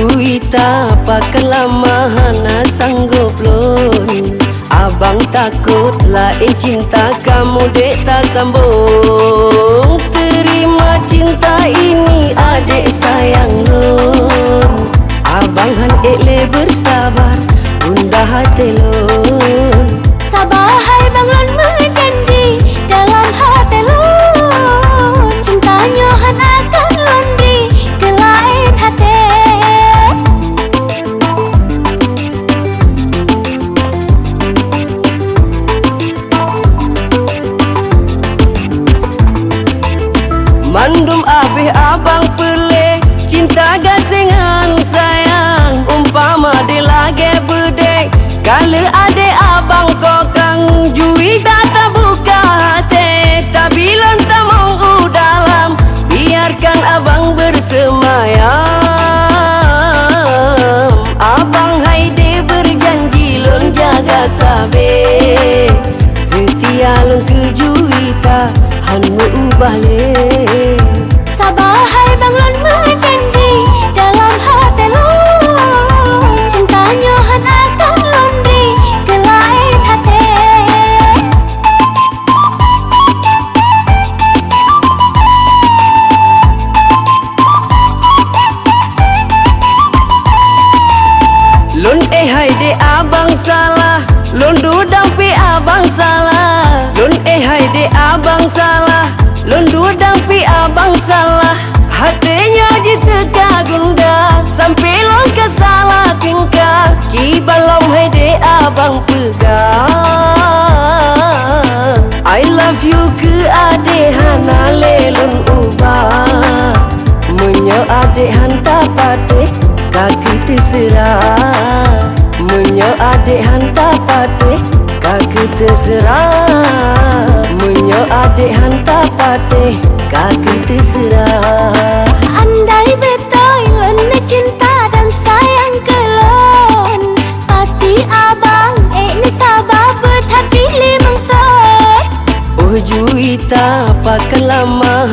juita pakai lama sanggup lon. Abang takut lain cinta kamu dek tak sambung. Terima cinta ini adik sayang lon. Abang han le bersabar bunda hati lon. Sabar hai bang lon berjanji dalam hati lon. Cintanya han akan lon di ke lain hati. Mandum abih abang peleh cinta gasengan sayang. Umpama de lagi bedek kala adik abang kokang jui data buka hati. Tapi lontar mau dalam biarkan abang bersemayam. Abang haide berjanji lon jaga sabe. Setia lon ke juita han ubah le. Sabar hai bang lon berjanji dalam hati lon. Cintanya han akan lon di ke lain hati. Lon hai de abang salah, lon dudang pi abang salah. Lon hai de abang salah, lon dudang pi abang salah. Hatinya diteka gunda sampai lon kesalah tingkah. Kibalom hai de abang pegang. I love you ke adik hana lelon ubah. Menyo adik hantar patih kaki terserah. Menyo adik hantar patih kaki terserah. Menyo adik hantar patih kaki terserah. Andai betul lon cinta dan sayang ke lon, pasti abang ni sabar berhati limang ton. Oh juita pakai lama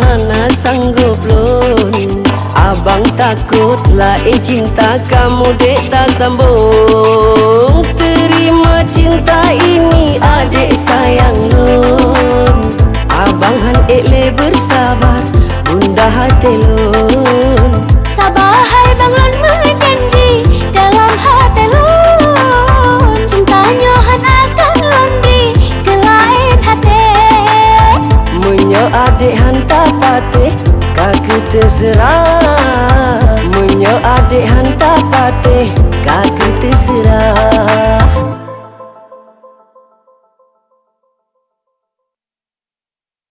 sanggup lon. Abang takut lain cinta kamu dek tak sambung. Terima cinta ini adik sayang lon. Abang han le bersabar bunda hati lon. Sabar hai bang lon berjanji dalam hati lon. Cintanya han akan lon di ke lain hati. Menyo adik hantar patih kaki terserah. Menyo adik hantar patih kaki terserah.